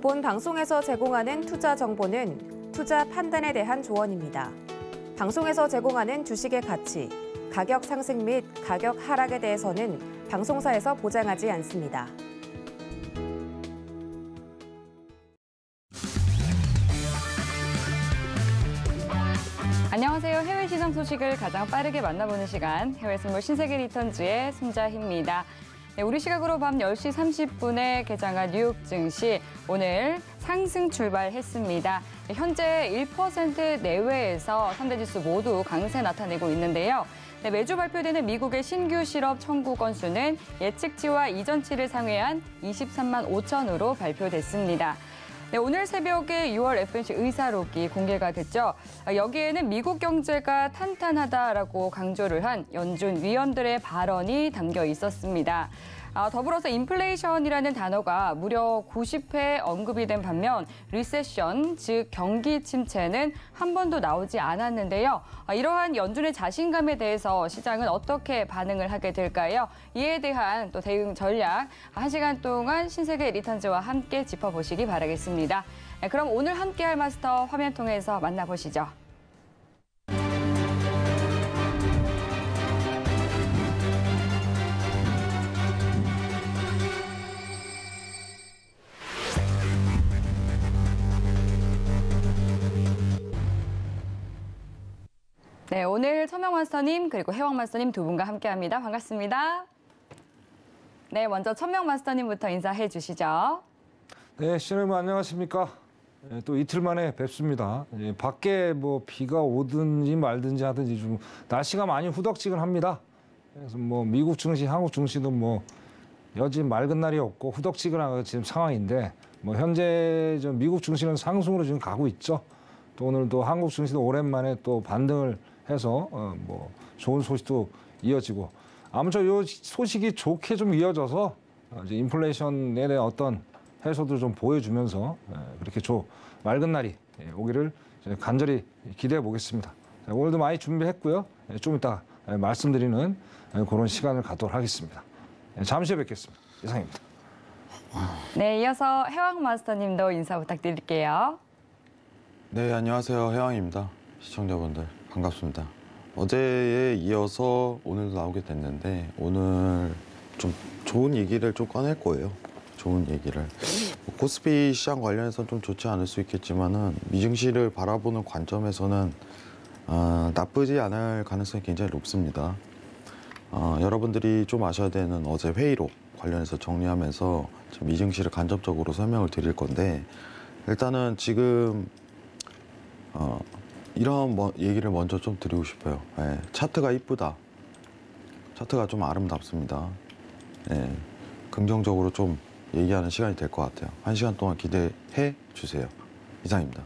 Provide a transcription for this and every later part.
본 방송에서 제공하는 투자 정보는 투자 판단에 대한 조언입니다. 방송에서 제공하는 주식의 가치, 가격 상승 및 가격 하락에 대해서는 방송사에서 보장하지 않습니다. 안녕하세요. 해외 시장 소식을 가장 빠르게 만나보는 시간, 해외 선물 신세계 리턴즈의 손자희입니다. 네, 우리 시각으로 밤 10시 30분에 개장한 뉴욕 증시, 오늘 상승 출발했습니다. 현재 1% 내외에서 3대 지수 모두 강세 나타내고 있는데요. 네, 매주 발표되는 미국의 신규 실업 청구 건수는 예측치와 이전치를 상회한 23만 5천으로 발표됐습니다. 네, 오늘 새벽에 6월 FOMC 의사록이 공개가 됐죠. 여기에는 미국 경제가 탄탄하다라고 강조를 한 연준 위원들의 발언이 담겨 있었습니다. 더불어서 인플레이션이라는 단어가 무려 90회 언급이 된 반면 리세션, 즉 경기 침체는 한 번도 나오지 않았는데요. 이러한 연준의 자신감에 대해서 시장은 어떻게 반응을 하게 될까요? 이에 대한 또 대응 전략 1시간 동안 신세계 리턴즈와 함께 짚어보시기 바라겠습니다. 그럼 오늘 함께할 마스터 화면 통해서 만나보시죠. 네, 오늘 서명 마스터님 그리고 혜왕 마스터님 두 분과 함께합니다. 반갑습니다. 네, 먼저 천명 마스터님부터 인사해 주시죠. 네, 시청자분 안녕하십니까? 또 이틀 만에 뵙습니다. 밖에 뭐 비가 오든지 말든지 하든지 좀 날씨가 많이 후덕지근합니다. 그래서 뭐 미국 증시, 한국 증시도 뭐 여진 맑은 날이 없고 후덕지근한 지금 상황인데 뭐 현재 저 미국 증시는 상승으로 지금 가고 있죠. 또 오늘도 한국 증시도 오랜만에 또 반등을 해서 뭐 좋은 소식도 이어지고 아무쪼록 이 소식이 좋게 좀 이어져서 이제 인플레이션에 대한 어떤 해소도 좀 보여주면서 그렇게 맑은 날이 오기를 간절히 기대해 보겠습니다. 오늘도 많이 준비했고요. 좀 이따 말씀드리는 그런 시간을 갖도록 하겠습니다. 잠시 후에 뵙겠습니다. 이상입니다. 네, 이어서 혜왕 마스터님도 인사 부탁드릴게요. 네, 안녕하세요. 혜왕입니다. 시청자분들 반갑습니다. 어제에 이어서 오늘도 나오게 됐는데 오늘 좀 좋은 얘기를 좀 꺼낼 거예요. 좋은 얘기를. 코스피 시장 관련해서는 좀 좋지 않을 수 있겠지만은 미증시를 바라보는 관점에서는 나쁘지 않을 가능성이 굉장히 높습니다. 여러분들이 좀 아셔야 되는 어제 회의록 관련해서 정리하면서 미증시를 간접적으로 설명을 드릴 건데 일단은 지금 이런 얘기를 먼저 좀 드리고 싶어요. 차트가 이쁘다. 차트가 좀 아름답습니다. 긍정적으로 좀 얘기하는 시간이 될 것 같아요. 1시간 동안 기대해 주세요. 이상입니다.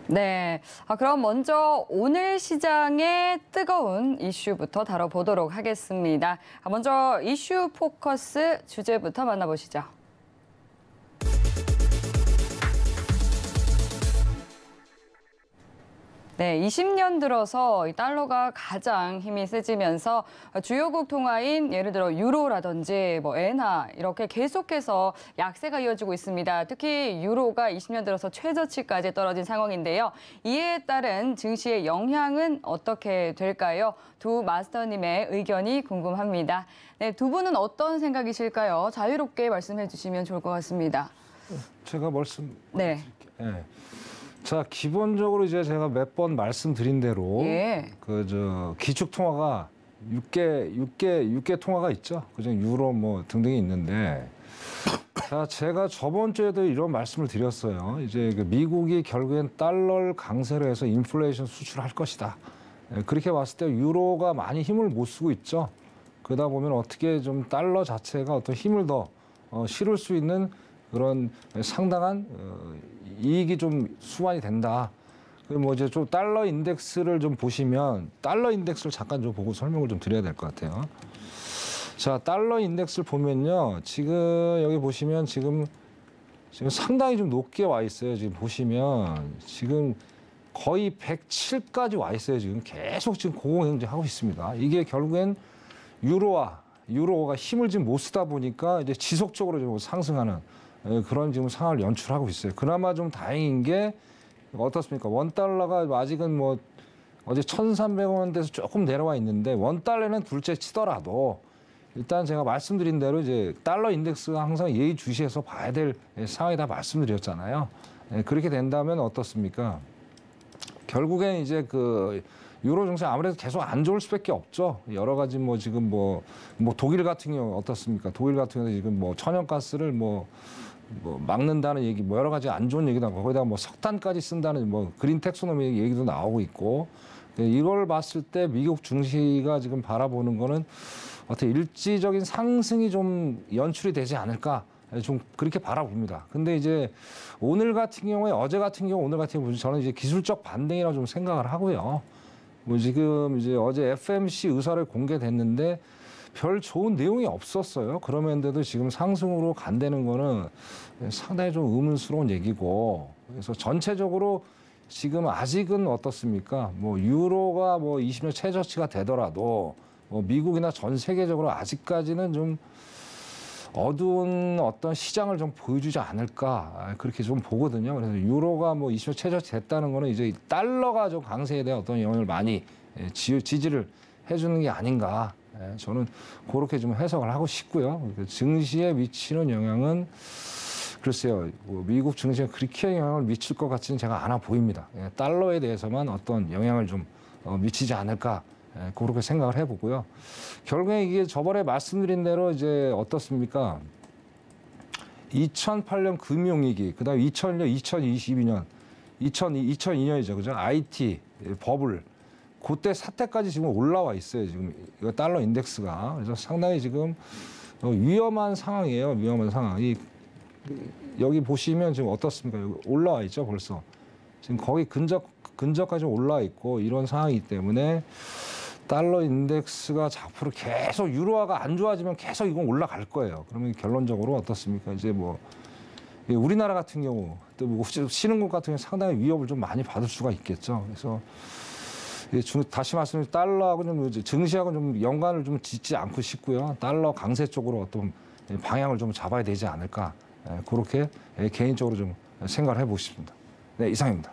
네, 그럼 먼저 오늘 시장의 뜨거운 이슈부터 다뤄보도록 하겠습니다. 먼저 이슈 포커스 주제부터 만나보시죠. 네, 20년 들어서 이 달러가 가장 힘이 세지면서 주요국 통화인 예를 들어 유로라든지 뭐 엔화 이렇게 계속해서 약세가 이어지고 있습니다. 특히 유로가 20년 들어서 최저치까지 떨어진 상황인데요. 이에 따른 증시의 영향은 어떻게 될까요? 두 마스터님의 의견이 궁금합니다. 네, 두 분은 어떤 생각이실까요? 자유롭게 말씀해 주시면 좋을 것 같습니다. 제가 말씀. 네. 네. 자, 기본적으로 이제 제가 몇 번 말씀드린 대로 기축 통화가 6개 통화가 있죠. 그중 유로 뭐 등등이 있는데 자, 제가 저번 주에도 이런 말씀을 드렸어요. 이제 미국이 결국엔 달러를 강세로 해서 인플레이션 수출할 것이다. 그렇게 봤을 때 유로가 많이 힘을 못 쓰고 있죠. 그러다 보면 어떻게 좀 달러 자체가 어떤 힘을 더 실을 수 있는 그런 상당한 이익이 좀 수반이 된다. 뭐 이제 좀 달러 인덱스를 좀 보시면 달러 인덱스를 잠깐 좀 보고 설명을 좀 드려야 될 것 같아요. 자, 달러 인덱스를 보면요, 지금 여기 보시면 지금 상당히 좀 높게 와 있어요. 지금 보시면 지금 거의 107까지 와 있어요. 지금 계속 지금 고공행진하고 있습니다. 이게 결국엔 유로가 힘을 지금 못 쓰다 보니까 이제 지속적으로 좀 상승하는 그런 지금 상황을 연출하고 있어요. 그나마 좀 다행인 게 어떻습니까? 원달러가 아직은 뭐 어제 1,300원대에서 조금 내려와 있는데 원달러는 둘째 치더라도 일단 제가 말씀드린 대로 이제 달러 인덱스가 항상 예의주시해서 봐야 될 상황이다 말씀드렸잖아요. 그렇게 된다면 어떻습니까? 결국엔 이제 그 유로 증시 아무래도 계속 안 좋을 수밖에 없죠. 여러 가지 뭐 지금 뭐 독일 같은 경우 어떻습니까? 독일 같은 경우 지금 뭐 천연가스를 뭐 막는다는 얘기, 뭐 여러 가지 안 좋은 얘기도 나오고 거기다가 뭐 석탄까지 쓴다는 뭐 그린 텍소노미 얘기도 나오고 있고 이걸 봤을 때 미국 증시가 지금 바라보는 거는 어떻게 일시적인 상승이 좀 연출이 되지 않을까 좀 그렇게 바라봅니다. 근데 이제 오늘 같은 경우에 어제 같은 경우 오늘 같은 경우 저는 이제 기술적 반등이라고 좀 생각을 하고요. 뭐 지금 이제 어제 FMC 의사를 공개됐는데 별 좋은 내용이 없었어요. 그러면서도 지금 상승으로 간다는 거는 상당히 좀 의문스러운 얘기고 그래서 전체적으로 지금 아직은 어떻습니까? 뭐 유로가 뭐 20년 최저치가 되더라도 뭐 미국이나 전 세계적으로 아직까지는 좀 어두운 어떤 시장을 좀 보여주지 않을까 그렇게 좀 보거든요. 그래서 유로가 뭐 20년 최저치 됐다는 거는 이제 달러가 좀 강세에 대한 어떤 영향을 많이 지지를 해주는 게 아닌가. 저는 그렇게 좀 해석을 하고 싶고요. 증시에 미치는 영향은 글쎄요, 미국 증시에 그렇게 영향을 미칠 것 같지는 제가 않아 보입니다. 달러에 대해서만 어떤 영향을 좀 미치지 않을까. 그렇게 생각을 해보고요. 결국에 이게 저번에 말씀드린 대로 이제 어떻습니까? 2008년 금융위기, 그 다음에 2000년, 2022년, 2002년이죠. 그죠? IT, 버블. 그때 사태까지 지금 올라와 있어요. 지금 이거 달러 인덱스가. 그래서 상당히 지금 위험한 상황이에요. 위험한 상황. 여기 보시면 지금 어떻습니까? 여기 올라와 있죠. 벌써. 지금 거기 근접까지 올라와 있고 이런 상황이기 때문에 달러 인덱스가 앞으로 계속 유로화가 안 좋아지면 계속 이건 올라갈 거예요. 그러면 결론적으로 어떻습니까? 이제 뭐 우리나라 같은 경우 또 뭐 신흥국 같은 경우 상당히 위협을 좀 많이 받을 수가 있겠죠. 그래서 다시 말씀드리면 달러하고 좀 증시하고 좀 연관을 좀 짓지 않고 싶고요. 달러 강세 쪽으로 어떤 방향을 좀 잡아야 되지 않을까. 그렇게 개인적으로 좀 생각을 해보고 싶습니다. 네, 이상입니다.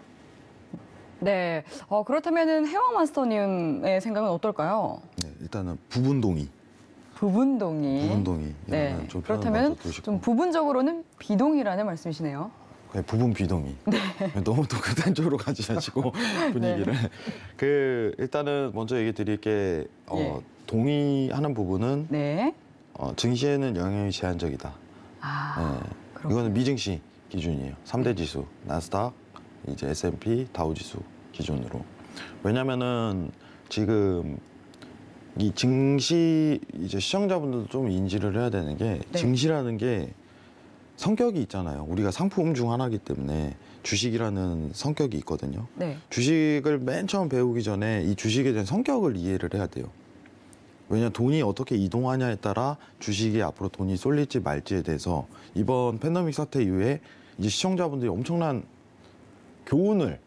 네, 그렇다면은 해왕 마스터님의 생각은 어떨까요? 네, 일단은 부분동의. 부분동의. 네. 그렇다면 좀 부분적으로는 비동의라는 말씀이시네요. 그냥 부분 비동의. 네. 너무 또 극단적으로 가지 마시고 분위기를. 네. 일단은 먼저 얘기 드릴 게 동의하는 부분은 증시에는 영향이 제한적이다. 네. 이거는 미증시 기준이에요. 3대 지수, 나스닥, 이제 S&P, 다우지수 기준으로. 왜냐면은 지금 이 증시 이제 시청자분들도 좀 인지를 해야 되는 게 증시라는 게 성격이 있잖아요. 우리가 상품 중 하나이기 때문에 주식이라는 성격이 있거든요. 주식을 맨 처음 배우기 전에 이 주식에 대한 성격을 이해를 해야 돼요. 왜냐하면 돈이 어떻게 이동하냐에 따라 주식이 앞으로 돈이 쏠릴지 말지에 대해서 이번 팬데믹 사태 이후에 이제 시청자분들이 엄청난 교훈을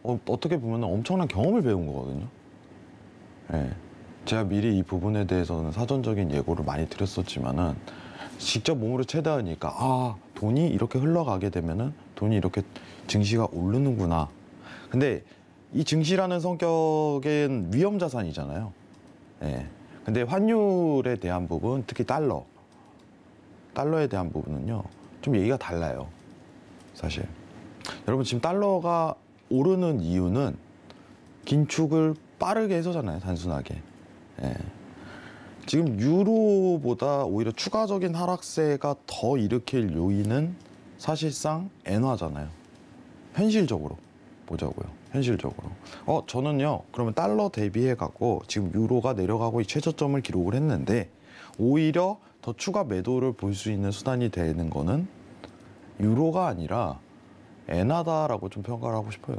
어떻게 보면 엄청난 경험을 배운 거거든요. 네. 제가 미리 이 부분에 대해서는 사전적인 예고를 많이 드렸었지만은 직접 몸으로 체다하니까 돈이 이렇게 흘러가게 되면은 돈이 이렇게 증시가 오르는구나. 근데 이 증시라는 성격은 위험 자산이잖아요. 네. 근데 환율에 대한 부분, 특히 달러에 대한 부분은요, 좀 얘기가 달라요. 사실. 여러분 지금 달러가 오르는 이유는 긴축을 빠르게 해서잖아요, 단순하게. 예. 지금 유로보다 오히려 추가적인 하락세가 더 일으킬 요인은 사실상 엔화잖아요. 현실적으로 보자고요. 현실적으로. 저는요, 그러면 달러 대비해 갖고 지금 유로가 내려가고 최저점을 기록을 했는데 오히려 더 추가 매도를 볼 수 있는 수단이 되는 거는 유로가 아니라 엔화다라고 좀 평가를 하고 싶어요.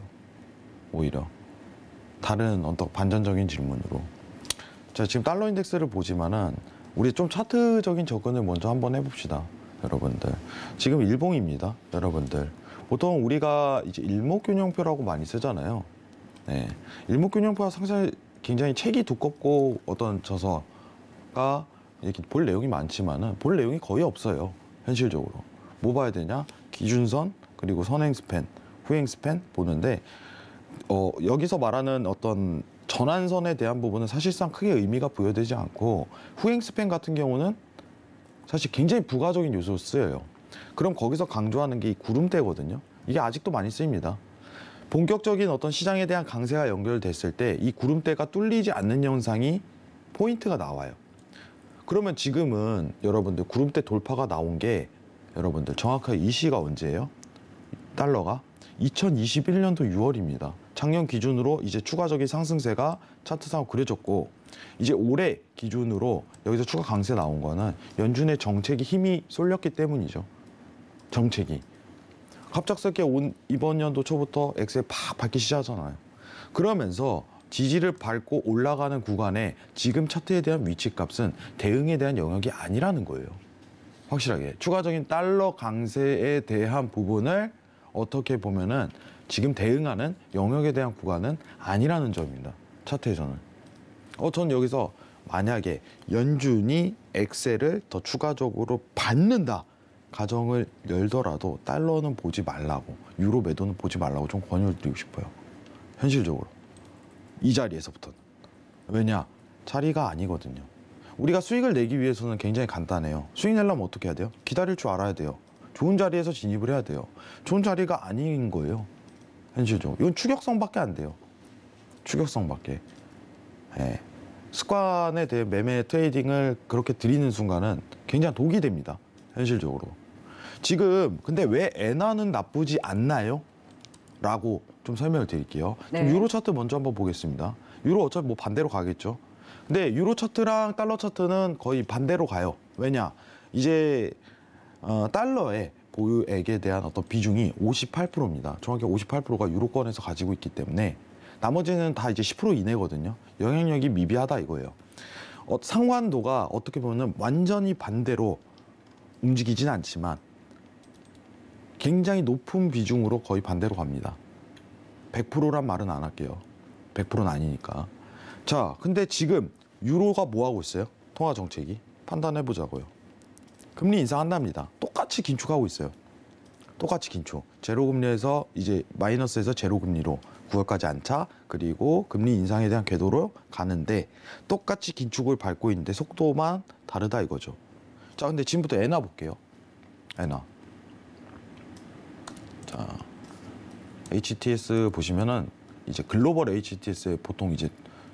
오히려 다른 어떤 반전적인 질문으로. 자, 지금 달러 인덱스를 보지만은 우리 좀 차트적인 접근을 먼저 한번 해봅시다, 여러분들. 지금 일봉입니다, 여러분들. 보통 우리가 이제 일목균형표라고 많이 쓰잖아요. 네, 일목균형표가 굉장히 책이 두껍고 어떤 저서가 이렇게 볼 내용이 많지만은 볼 내용이 거의 없어요, 현실적으로. 뭐 봐야 되냐? 기준선, 그리고 선행 스팬, 후행 스팬 보는데 여기서 말하는 어떤 전환선에 대한 부분은 사실상 크게 의미가 부여되지 않고 후행 스팬 같은 경우는 사실 굉장히 부가적인 요소로 쓰여요. 그럼 거기서 강조하는 게 이 구름대거든요. 이게 아직도 많이 쓰입니다. 본격적인 어떤 시장에 대한 강세가 연결됐을 때 이 구름대가 뚫리지 않는 현상이 포인트가 나와요. 그러면 지금은 여러분들 구름대 돌파가 나온 게 여러분들 정확하게 이 시가 언제예요? 달러가 2021년도 6월입니다. 작년 기준으로 이제 추가적인 상승세가 차트상으로 그려졌고 이제 올해 기준으로 여기서 추가 강세 나온 거는 연준의 정책이 힘이 쏠렸기 때문이죠. 정책이. 갑작스럽게 이번 연도 초부터 엑셀 팍 밟기 시작하잖아요. 그러면서 지지를 밟고 올라가는 구간에 지금 차트에 대한 위치값은 대응에 대한 영역이 아니라는 거예요. 확실하게. 추가적인 달러 강세에 대한 부분을 어떻게 보면은 지금 대응하는 영역에 대한 구간은 아니라는 점입니다. 차트에서는. 전 여기서 만약에 연준이 엑셀을 더 추가적으로 받는다. 가정을 열더라도 달러는 보지 말라고, 유로 매도는 보지 말라고 좀 권유를 드리고 싶어요. 현실적으로. 이 자리에서부터는. 왜냐? 자리가 아니거든요. 우리가 수익을 내기 위해서는 굉장히 간단해요. 수익 내려면 어떻게 해야 돼요? 기다릴 줄 알아야 돼요. 좋은 자리에서 진입을 해야 돼요. 좋은 자리가 아닌 거예요. 현실적으로. 이건 추격성밖에 안 돼요. 추격성밖에. 예. 습관에 대해 매매 트레이딩을 그렇게 드리는 순간은 굉장히 독이 됩니다. 현실적으로. 지금 근데 왜 엔화는 나쁘지 않나요? 라고 좀 설명을 드릴게요. 네. 유로 차트 먼저 한번 보겠습니다. 유로 어차피 뭐 반대로 가겠죠. 근데 유로 차트랑 달러 차트는 거의 반대로 가요. 왜냐? 이제 달러의 보유액에 대한 어떤 비중이 58%입니다. 정확히 58%가 유로권에서 가지고 있기 때문에 나머지는 다 이제 10% 이내거든요. 영향력이 미비하다 이거예요. 상환도가 어떻게 보면 완전히 반대로 움직이진 않지만 굉장히 높은 비중으로 거의 반대로 갑니다. 100%란 말은 안 할게요. 100%는 아니니까. 자, 근데 지금 유로가 뭐 하고 있어요? 통화 정책이 판단해 보자고요. 금리 인상한답니다. 똑같이 긴축하고 있어요. 똑같이 긴축. 제로금리에서 이제 마이너스에서 제로금리로 9월까지 안차, 그리고 금리 인상에 대한 궤도로 가는데 똑같이 긴축을 밟고 있는데 속도만 다르다 이거죠. 자, 근데 지금부터 엔화 볼게요. 엔화. 자, HTS 보시면은 이제 글로벌 HTS에 보통 이제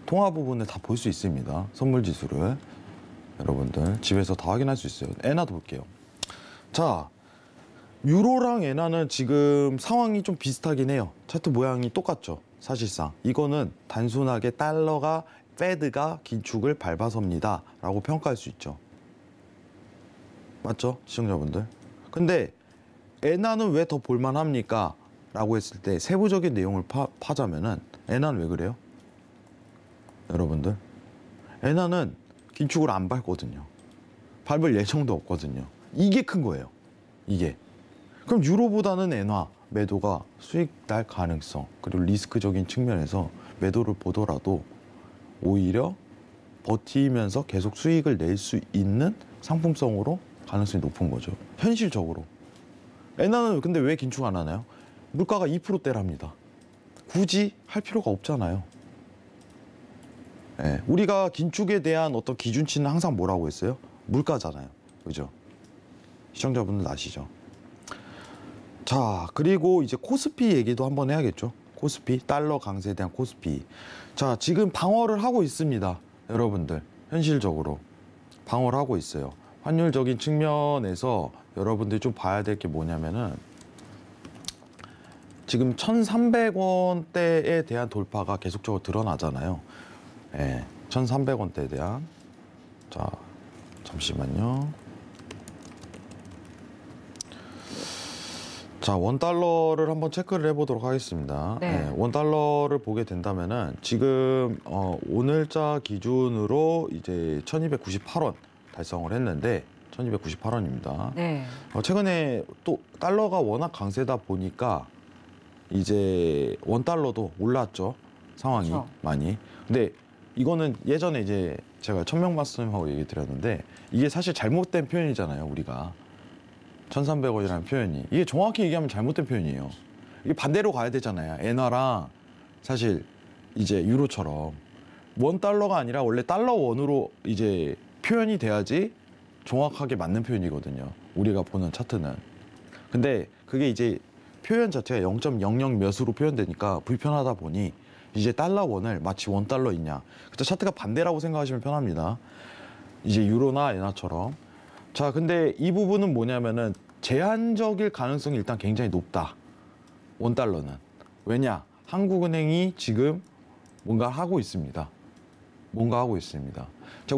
통화 부분을 다 볼 수 있습니다. 선물 지수를 여러분들 집에서 다 확인할 수 있어요. 엔화도 볼게요. 자, 유로랑 엔화는 지금 상황이 좀 비슷하긴 해요. 차트 모양이 똑같죠. 사실상 이거는 단순하게 달러가 페드가 긴축을 밟아섭니다 라고 평가할 수 있죠. 맞죠? 시청자분들. 근데 엔화는 왜 더 볼만합니까? 라고 했을 때 세부적인 내용을 파자면은 엔화는 왜 그래요? 여러분들, 엔화는 긴축을 안 밟거든요. 밟을 예정도 없거든요. 이게 큰 거예요. 이게. 그럼 유로보다는 엔화 매도가 수익 날 가능성, 그리고 리스크적인 측면에서 매도를 보더라도 오히려 버티면서 계속 수익을 낼 수 있는 상품성으로 가능성이 높은 거죠. 현실적으로. 엔화는 근데 왜 긴축 안 하나요? 물가가 2%대랍니다. 굳이 할 필요가 없잖아요. 예, 우리가 긴축에 대한 어떤 기준치는 항상 뭐라고 했어요? 물가잖아요. 그죠? 시청자분들 아시죠? 자, 그리고 이제 코스피 얘기도 한번 해야겠죠. 코스피, 달러 강세에 대한 코스피. 자, 지금 방어를 하고 있습니다. 여러분들, 현실적으로 방어를 하고 있어요. 환율적인 측면에서 여러분들이 좀 봐야 될 게 뭐냐면은 지금 1,300원대에 대한 돌파가 계속적으로 드러나잖아요. 예, 1,300원대에 대한. 자, 잠시만요. 자, 원달러를 한번 체크를 해보도록 하겠습니다. 네. 예, 원달러를 보게 된다면은 지금 오늘자 기준으로 이제 1,298원 달성을 했는데 1,298원입니다. 네. 최근에 또 달러가 워낙 강세다 보니까 이제 원달러도 올랐죠. 상황이 그렇죠. 많이. 근데 이거는 예전에 이제 제가 천명 말씀하고 얘기 드렸는데 이게 사실 잘못된 표현이잖아요. 우리가 1,300원이라는 표현이 이게 정확히 얘기하면 잘못된 표현이에요. 이게 반대로 가야 되잖아요. 엔화랑 사실 이제 유로처럼 $1가 아니라 원래 $1로 이제 표현이 돼야지 정확하게 맞는 표현이거든요. 우리가 보는 차트는. 근데 그게 이제 표현 자체가 0.00 몇으로 표현되니까 불편하다 보니 이제 $1을 마치 $1이냐. 그쵸, 차트가 반대라고 생각하시면 편합니다. 이제 유로나 엔화처럼. 자, 근데 이 부분은 뭐냐면은 제한적일 가능성이 일단 굉장히 높다. $1는. 왜냐? 한국은행이 지금 뭔가 하고 있습니다. 뭔가 하고 있습니다. 자,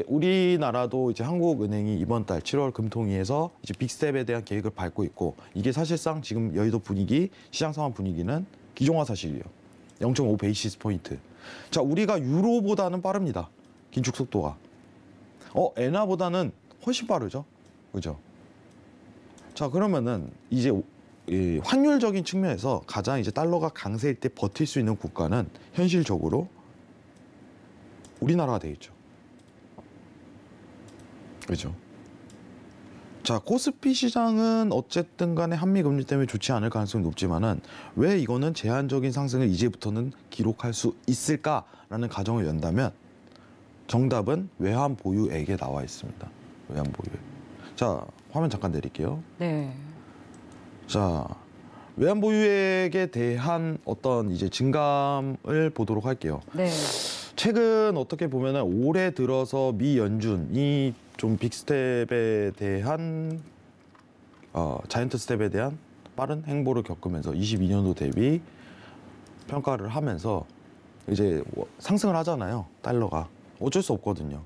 우리나라도 이제 한국은행이 이번 달 7월 금통위에서 이제 빅스텝에 대한 계획을 밟고 있고, 이게 사실상 지금 여의도 분위기, 시장 상황 분위기는 기종화 사실이에요. 0.5 베이시스 포인트. 자, 우리가 유로보다는 빠릅니다. 긴축 속도가. 엔화보다는 훨씬 빠르죠. 그죠? 자, 그러면은 이제 이 환율적인 측면에서 가장 이제 달러가 강세일 때 버틸 수 있는 국가는 현실적으로 우리나라가 되겠죠. 그죠? 자, 코스피 시장은 어쨌든 간에 한미 금리 때문에 좋지 않을 가능성이 높지만은 왜 이거는 제한적인 상승을 이제부터는 기록할 수 있을까라는 가정을 연다면 정답은 외환 보유액에 나와 있습니다. 외환 보유액. 자, 화면 잠깐 내릴게요. 네. 자, 외환 보유액에 대한 어떤 이제 증감을 보도록 할게요. 네. 최근 어떻게 보면은 올해 들어서 미 연준이 좀 빅스텝에 대한 자이언트 스텝에 대한 빠른 행보를 겪으면서 22년도 대비 평가를 하면서 이제 상승을 하잖아요. 달러가. 어쩔 수 없거든요.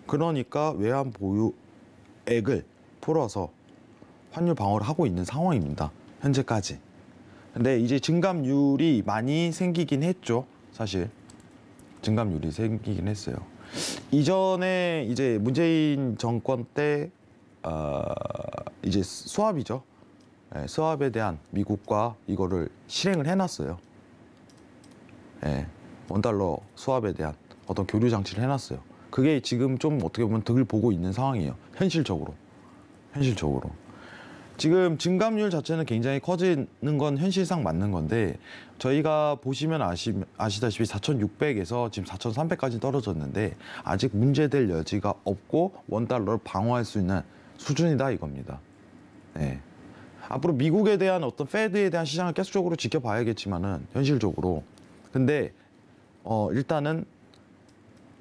그러니까 외환 보유액을 풀어서 환율 방어를 하고 있는 상황입니다. 현재까지. 근데 이제 증감률이 많이 생기긴 했죠. 사실. 증감률이 생기긴 했어요. 이전에 이제 문재인 정권 때 이제 스왑이죠. 네, 스왑에 대한 미국과 이거를 실행을 해놨어요. 네, $1 스왑에 대한 어떤 교류 장치를 해놨어요. 그게 지금 좀 어떻게 보면 득을 보고 있는 상황이에요. 현실적으로. 지금 증감률 자체는 굉장히 커지는 건 현실상 맞는 건데 저희가 보시면 아시다시피 4,600에서 지금 4,300까지 떨어졌는데 아직 문제될 여지가 없고 $1를 방어할 수 있는 수준이다 이겁니다. 네. 앞으로 미국에 대한 어떤 페드에 대한 시장을 계속적으로 지켜봐야겠지만은 현실적으로. 근데 일단은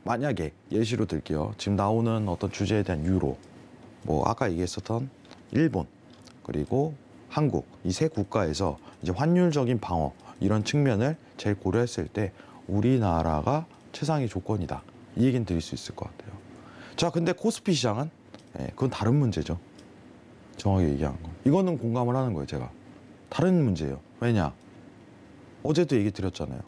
만약에 예시로 들게요. 지금 나오는 어떤 주제에 대한 유로, 뭐 아까 얘기했었던 일본, 그리고 한국 이 세 국가에서 이제 환율적인 방어 이런 측면을 제일 고려했을 때 우리나라가 최상의 조건이다. 이 얘기는 드릴 수 있을 것 같아요. 자, 근데 코스피 시장은 그건 다른 문제죠. 정확히 얘기한 거. 이거는 공감을 하는 거예요, 제가. 다른 문제예요. 왜냐? 어제도 얘기 드렸잖아요.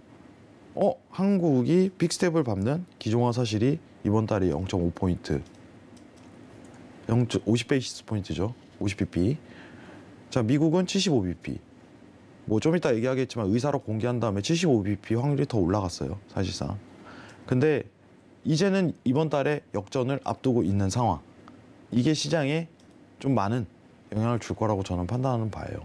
한국이 빅스텝을 밟는 기종화 사실이 이번 달에 0.5포인트, 50베이시스 포인트죠. 50bp. 자, 미국은 75bp. 뭐 좀 이따 얘기하겠지만 의사로 공개한 다음에 75bp 확률이 더 올라갔어요. 사실상. 근데 이제는 이번 달에 역전을 앞두고 있는 상황. 이게 시장에 좀 많은 영향을 줄 거라고 저는 판단하는 바예요.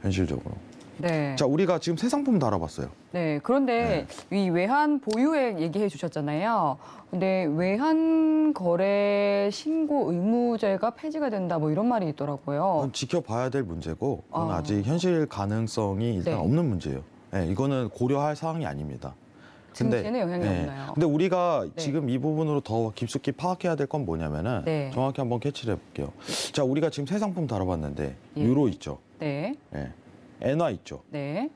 현실적으로. 네. 자, 우리가 지금 새 상품 달아봤어요. 네. 그런데 이 외환 보유액 얘기해 주셨잖아요. 근데 외환 거래 신고 의무제가 폐지가 된다 뭐 이런 말이 있더라고요. 그건 지켜봐야 될 문제고 그건 아직 현실 가능성이 일단 없는 문제예요. 네, 이거는 고려할 사항이 아닙니다. 증시에는 영향이 없나요? 근데 우리가 지금 이 부분으로 더 깊숙이 파악해야 될 건 뭐냐면은 정확히 한번 캐치를 해볼게요. 자, 우리가 지금 새 상품 다뤄봤는데 유로 있죠. 네. 엔화 있죠. 네.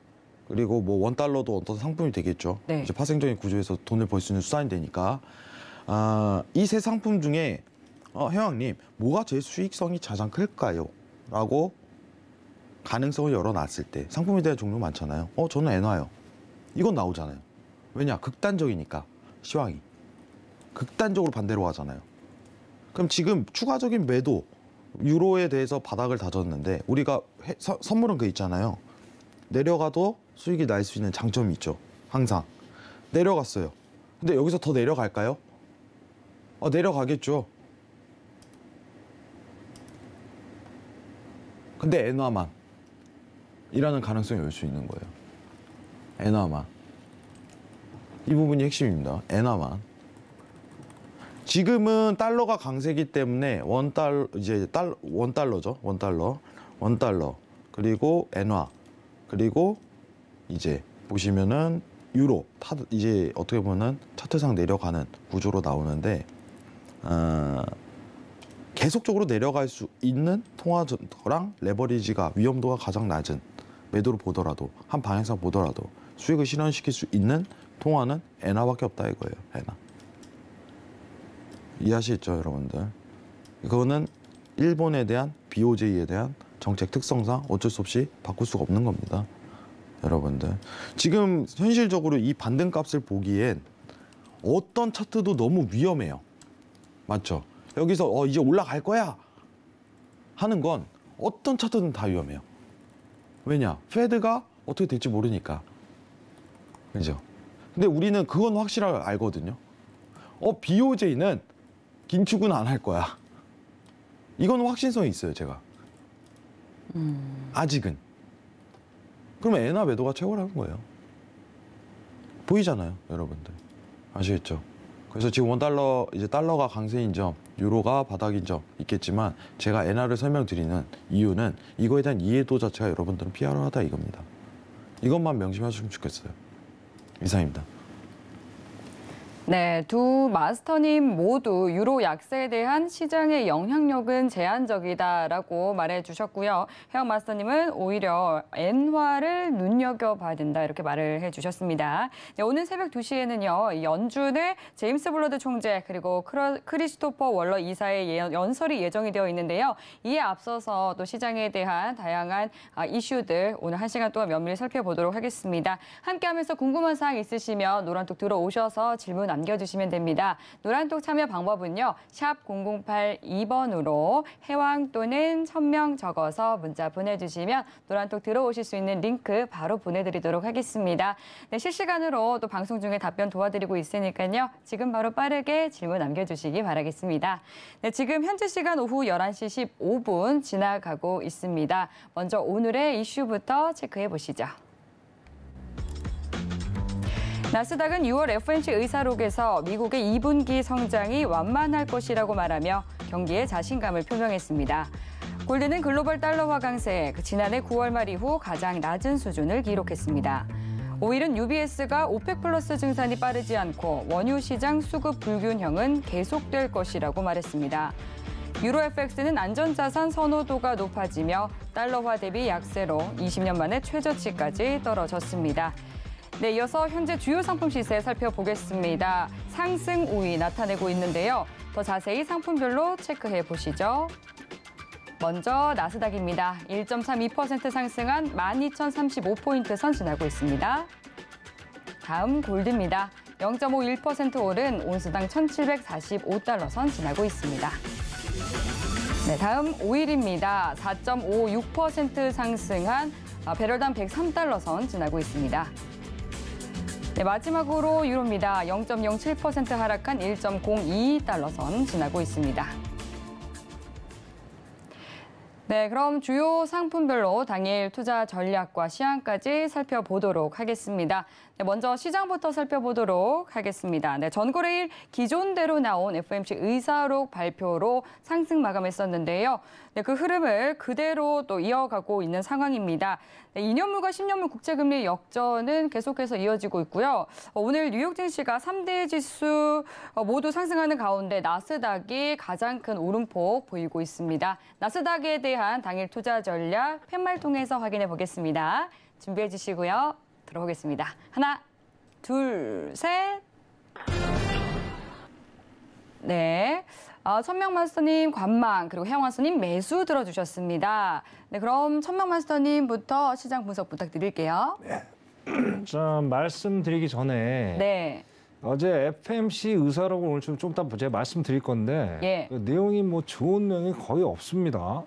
그리고 뭐 $1도 어떤 상품이 되겠죠. 네. 이제 파생적인 구조에서 돈을 벌 수 있는 수단이 되니까 이 세 상품 중에 회원님 뭐가 제일 수익성이 가장 클까요? 라고 가능성을 열어놨을 때 상품에 대한 종류 많잖아요. 저는 엔화요. 이건 나오잖아요. 왜냐? 극단적이니까 시황이. 극단적으로 반대로 하잖아요. 그럼 지금 추가적인 매도 유로에 대해서 바닥을 다졌는데 우리가 선물은 그 있잖아요. 내려가도 수익이 날 수 있는 장점이 있죠. 항상. 내려갔어요. 근데 여기서 더 내려갈까요? 내려가겠죠. 근데 엔화만 이라는 가능성이 올 수 있는 거예요. 엔화만. 이 부분이 핵심입니다. 엔화만. 지금은 달러가 강세기 때문에 원달러죠. 원달러. 그리고 엔화. 그리고 이제 보시면은 유로. 이제 어떻게 보면 차트상 내려가는 구조로 나오는데 계속적으로 내려갈 수 있는 통화랑 레버리지가 위험도가 가장 낮은 매도로 보더라도 한 방향상 보더라도 수익을 실현시킬 수 있는 통화는 엔화밖에 없다 이거예요. 엔화. 이해하시겠죠, 여러분들? 그거는 일본에 대한 BOJ에 대한 정책 특성상 어쩔 수 없이 바꿀 수가 없는 겁니다. 여러분들. 지금 현실적으로 이 반등값을 보기엔 어떤 차트도 너무 위험해요. 맞죠? 여기서 이제 올라갈 거야 하는 건 어떤 차트든 다 위험해요. 왜냐? 페드가 어떻게 될지 모르니까. 그죠? 근데 우리는 그건 확실하게 알거든요. BOJ는 긴축은 안 할 거야. 이건 확신성이 있어요, 제가. 아직은. 그러면 엔화 매도가 최고라는 거예요. 보이잖아요, 여러분들. 아시겠죠? 그래서 지금 원달러, 이제 달러가 강세인 점, 유로가 바닥인 점 있겠지만 제가 엔화를 설명드리는 이유는 이거에 대한 이해도 자체가 여러분들은 피하하다 이겁니다. 이것만 명심하시면 좋겠어요. 이상입니다. 네, 두 마스터님 모두 유로 약세에 대한 시장의 영향력은 제한적이다라고 말해주셨고요. 혜영 마스터님은 오히려 엔화를 눈여겨봐야 된다 이렇게 말을 해주셨습니다. 네, 오늘 새벽 2시에는요. 연준의 제임스 블러드 총재 그리고 크리스토퍼 월러 이사의 연설이 예정이 되어 있는데요. 이에 앞서서 또 시장에 대한 다양한 이슈들 오늘 1시간 동안 면밀히 살펴보도록 하겠습니다. 함께하면서 궁금한 사항 있으시면 노란톡 들어오셔서 질문 남겨주시면 됩니다. 노란톡 참여 방법은요. 샵 0082번으로 해왕 또는 천명 적어서 문자 보내주시면 노란톡 들어오실 수 있는 링크 바로 보내드리도록 하겠습니다. 네, 실시간으로 또 방송 중에 답변 도와드리고 있으니까요. 지금 바로 빠르게 질문 남겨주시기 바라겠습니다. 네, 지금 현재 시간 오후 11시 15분 지나가고 있습니다. 먼저 오늘의 이슈부터 체크해 보시죠. 나스닥은 6월 FOMC 의사록에서 미국의 2분기 성장이 완만할 것이라고 말하며 경기에 자신감을 표명했습니다. 골드는 글로벌 달러화 강세, 지난해 9월 말 이후 가장 낮은 수준을 기록했습니다. 5일은 UBS가 오펙 플러스 증산이 빠르지 않고 원유 시장 수급 불균형은 계속될 것이라고 말했습니다. 유로 FX는 안전자산 선호도가 높아지며 달러화 대비 약세로 20년 만에 최저치까지 떨어졌습니다. 네, 이어서 현재 주요 상품 시세 살펴보겠습니다. 상승 우위 나타내고 있는데요. 더 자세히 상품별로 체크해 보시죠. 먼저 나스닥입니다. 1.32% 상승한 12,035포인트 선 지나고 있습니다. 다음 골드입니다. 0.51% 오른 온스당 1,745달러 선 지나고 있습니다. 네, 다음 오일입니다. 4.56% 상승한 배럴당 103달러 선 지나고 있습니다. 네, 마지막으로 유로입니다. 0.07% 하락한 1.02달러 선 지나고 있습니다. 네, 그럼 주요 상품별로 당일 투자 전략과 시황까지 살펴보도록 하겠습니다. 네, 먼저 시장부터 살펴보도록 하겠습니다. 네, 전거래일 기존대로 나온 FOMC 의사록 발표로 상승 마감했었는데요. 네, 그 흐름을 그대로 또 이어가고 있는 상황입니다. 네, 2년물과 10년물 국채금리 역전은 계속해서 이어지고 있고요. 오늘 뉴욕 증시가 3대 지수 모두 상승하는 가운데 나스닥이 가장 큰 오름폭 보이고 있습니다. 나스닥에 대한 당일 투자 전략 팻말 통해서 확인해 보겠습니다. 준비해 주시고요. 들어보겠습니다. 하나, 둘, 셋. 네. 천명 마스터님 관망, 그리고 혜영 마스터님 매수 들어주셨습니다. 네, 그럼 천명 마스터님부터 시장 분석 부탁드릴게요. 네. 자, 말씀드리기 전에 네. 어제 FOMC 의사록을 오늘 좀 이따 제가 말씀드릴 건데 예. 그 내용이 뭐 좋은 내용이 거의 없습니다.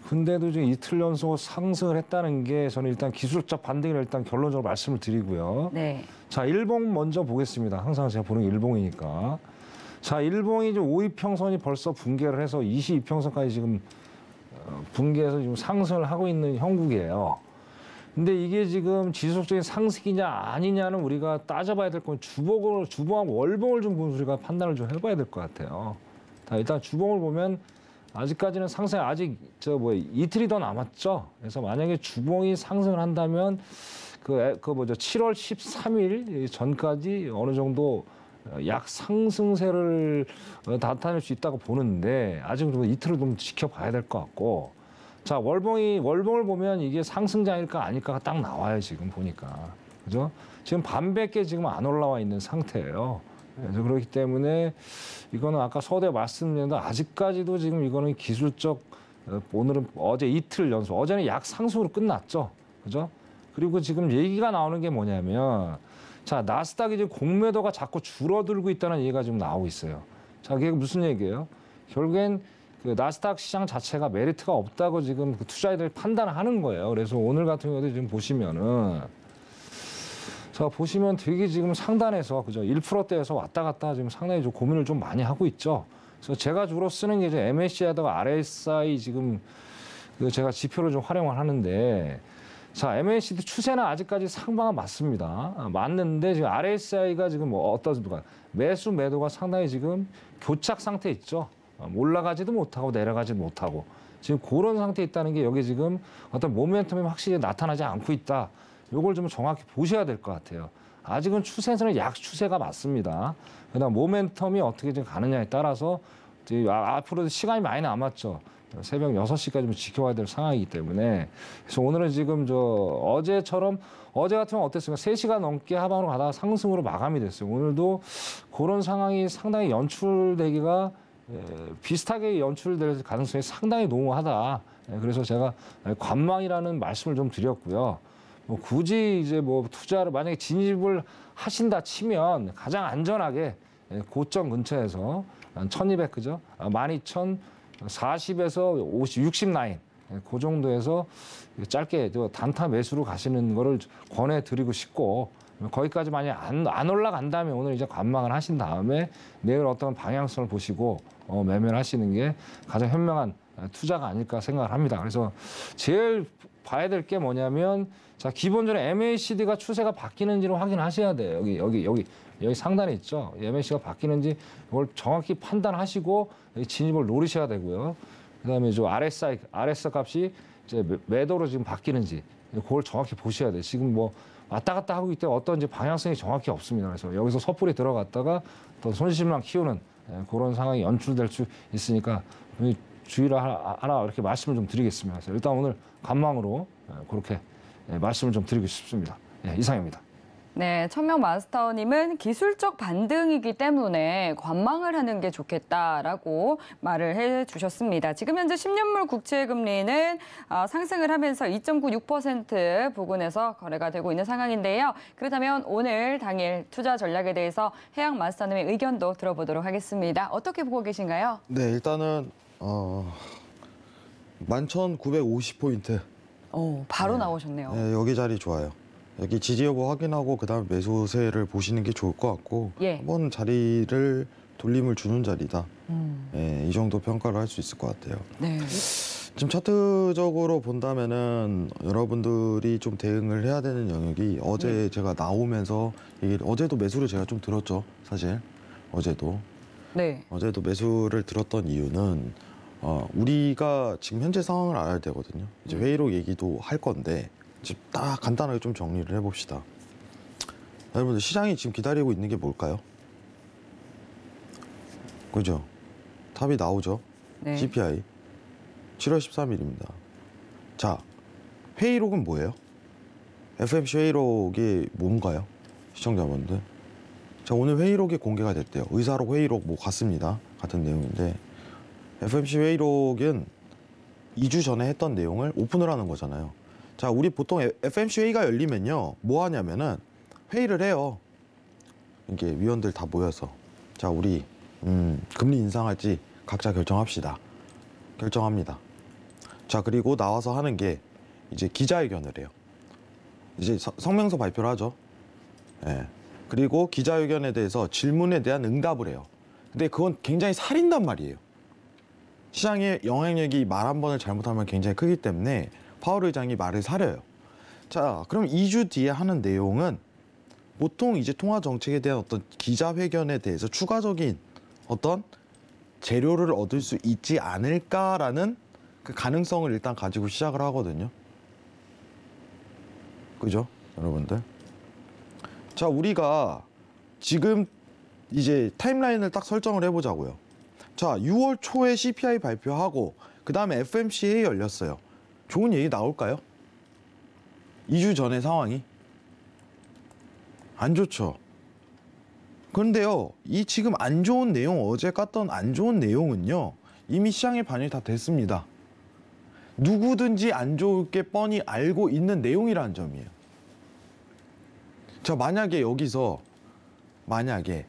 근데도 지금 이틀 연속 상승을 했다는 게 저는 일단 기술적 반등을 일단 결론적으로 말씀을 드리고요. 네. 자, 일봉 먼저 보겠습니다. 항상 제가 보는 게 일봉이니까. 자, 일봉이 이제 5이평선이 벌써 붕괴를 해서 22평선까지 지금 분기에서 지금 상승을 하고 있는 형국이에요. 근데 이게 지금 지속적인 상승이냐 아니냐는 우리가 따져봐야 될 건 주봉하고 월봉을 좀 보면서 우리가 판단을 좀 해봐야 될 것 같아요. 일단 주봉을 보면 아직까지는 상승이 아직 이틀이 더 남았죠. 그래서 만약에 주봉이 상승을 한다면 7월 13일 전까지 어느 정도 약 상승세를 나타낼 수 있다고 보는데 아직은 좀 이틀을 좀 지켜봐야 될 것 같고, 자 월봉을 보면 이게 상승장일까 아닐까가 딱 나와요. 지금 보니까 그죠? 지금 반밖에 지금 안 올라와 있는 상태예요. 그래서 그렇기 때문에 이거는 아까 서두에 말씀드렸는데 아직까지도 지금 이거는 기술적, 오늘은 어제 이틀 연속, 어제는 약 상승으로 끝났죠. 그죠? 그리고 지금 얘기가 나오는 게 뭐냐면, 자, 나스닥이 지금 공매도가 자꾸 줄어들고 있다는 얘기가 지금 나오고 있어요. 자, 그게 무슨 얘기예요? 결국엔 그 나스닥 시장 자체가 메리트가 없다고 지금 그 투자자들이 판단을 하는 거예요. 그래서 오늘 같은 경우도 지금 보시면은, 자, 보시면 되게 지금 상단에서, 그죠? 1%대에서 왔다 갔다 지금 상당히 좀 고민을 좀 많이 하고 있죠. 그래서 제가 주로 쓰는 게 이제 MSCI하고 RSI 지금 제가 지표를 좀 활용을 하는데, 자, MACD 추세는 아직까지 상방은 맞습니다. 맞는데 지금 RSI가 지금 어떻습니까? 매수 매도가 상당히 지금 교착 상태에 있죠. 올라가지도 못하고 내려가지도 못하고 지금 그런 상태에 있다는 게 여기 지금 어떤 모멘텀이 확실히 나타나지 않고 있다. 이걸 좀 정확히 보셔야 될 것 같아요. 아직은 추세는 약 추세가 맞습니다. 그다음 모멘텀이 어떻게 좀 가느냐에 따라서 앞으로도 시간이 많이 남았죠. 새벽 6시까지 좀 지켜봐야 될 상황이기 때문에. 그래서 오늘은 지금 어제처럼, 어제 같으면 어땠습니까? 3시간 넘게 하방으로 가다가 상승으로 마감이 됐어요. 오늘도 그런 상황이 상당히 연출되기가 비슷하게 연출될 가능성이 상당히 농후하다. 그래서 제가 관망이라는 말씀을 좀 드렸고요. 굳이 이제 투자를 만약에 진입을 하신다 치면 가장 안전하게 고점 근처에서 1200, 그죠? 12,040에서 60 라인, 그 정도에서 짧게 단타 매수로 가시는 거를 권해드리고 싶고, 거기까지 만약 안 올라간다면 오늘 이제 관망을 하신 다음에 내일 어떤 방향성을 보시고 매매를 하시는 게 가장 현명한 투자가 아닐까 생각을 합니다. 그래서 제일 봐야 될 게 뭐냐면, 자, 기본적으로 MACD가 추세가 바뀌는지를 확인하셔야 돼요. 여기 상단에 있죠. MACD가 바뀌는지 이걸 정확히 판단하시고 진입을 노리셔야 되고요. 그다음에 RSI 값이 이제 매도로 지금 바뀌는지 그걸 정확히 보셔야 돼요. 지금 왔다 갔다 하고 있기 때문에 어떤 이제 방향성이 정확히 없습니다. 그래서 여기서 섣불리 들어갔다가 또 손실만 키우는 그런 상황이 연출될 수 있으니까 주의를 하나 이렇게 말씀을 좀 드리겠습니다. 그래서 일단 오늘 관망으로 그렇게 말씀을 좀 드리고 싶습니다. 이상입니다. 네, 천명 마스터님은 기술적 반등이기 때문에 관망을 하는 게 좋겠다라고 말을 해주셨습니다. 지금 현재 10년물 국채 금리는 상승을 하면서 2.96% 부근에서 거래가 되고 있는 상황인데요. 그렇다면 오늘 당일 투자 전략에 대해서 해양 마스터님의 의견도 들어보도록 하겠습니다. 어떻게 보고 계신가요? 네, 일단은 11,950포인트. 바로 나오셨네요. 네, 여기 자리 좋아요. 여기 지지 여부 확인하고 그다음 매수세를 보시는 게 좋을 것 같고, 한번 자리를 돌림을 주는 자리다. 네, 이 정도 평가를 할 수 있을 것 같아요. 네. 지금 차트적으로 본다면은 여러분들이 좀 대응을 해야 되는 영역이 어제 제가 나오면서 어제도 매수를 제가 좀 들었죠, 사실. 어제도 매수를 들었던 이유는 우리가 지금 현재 상황을 알아야 되거든요. 이제 회의록 얘기도 할 건데 지금 딱 간단하게 좀 정리를 해봅시다. 여러분들 시장이 지금 기다리고 있는 게 뭘까요? 그죠? 답이 나오죠? 네. CPI 7월 13일입니다. 자, 회의록은 뭐예요? FMC 회의록이 뭔가요? 시청자분들. 자, 오늘 회의록이 공개가 됐대요. 의사록 회의록 같습니다. 같은 내용인데 FMC 회의록은 2주 전에 했던 내용을 오픈을 하는 거잖아요. 자, 우리 보통 FMC 회의가 열리면요, 뭐 하냐면은 회의를 해요. 이게 위원들 다 모여서, 자, 우리 금리 인상할지 각자 결정합시다. 결정합니다. 자, 그리고 나와서 하는 게 이제 기자회견을 해요. 이제 성명서 발표를 하죠. 예. 그리고 기자회견에 대해서 질문에 대한 응답을 해요. 근데 그건 굉장히 살인단 말이에요. 시장의 영향력이 말 한 번을 잘못하면 굉장히 크기 때문에 파월 의장이 말을 사려요. 자, 그럼 2주 뒤에 하는 내용은 보통 이제 통화 정책에 대한 어떤 기자회견에 대해서 추가적인 어떤 재료를 얻을 수 있지 않을까라는 그 가능성을 일단 가지고 시작을 하거든요. 그죠? 여러분들. 자, 우리가 지금 이제 타임라인을 딱 설정을 해보자고요. 자, 6월 초에 CPI 발표하고 그 다음에 FOMC 회의 열렸어요. 좋은 얘기 나올까요? 2주 전의 상황이 안 좋죠. 그런데요, 이 지금 안 좋은 내용, 어제 깠던 안 좋은 내용은요, 이미 시장에 반영이 다 됐습니다. 누구든지 안 좋을 게 뻔히 알고 있는 내용이라는 점이에요. 자, 만약에 여기서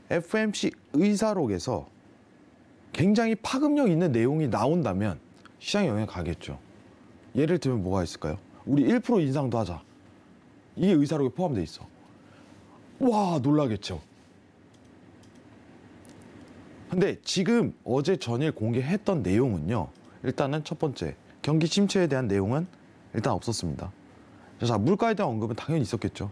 FOMC 의사록에서 굉장히 파급력 있는 내용이 나온다면 시장에 영향이 가겠죠. 예를 들면 뭐가 있을까요? 우리 1% 인상도 하자. 이게 의사록에 포함되어 있어. 와, 놀라겠죠. 근데 지금 어제 전일 공개했던 내용은요, 일단은 첫 번째 경기 침체에 대한 내용은 일단 없었습니다. 자, 물가에 대한 언급은 당연히 있었겠죠.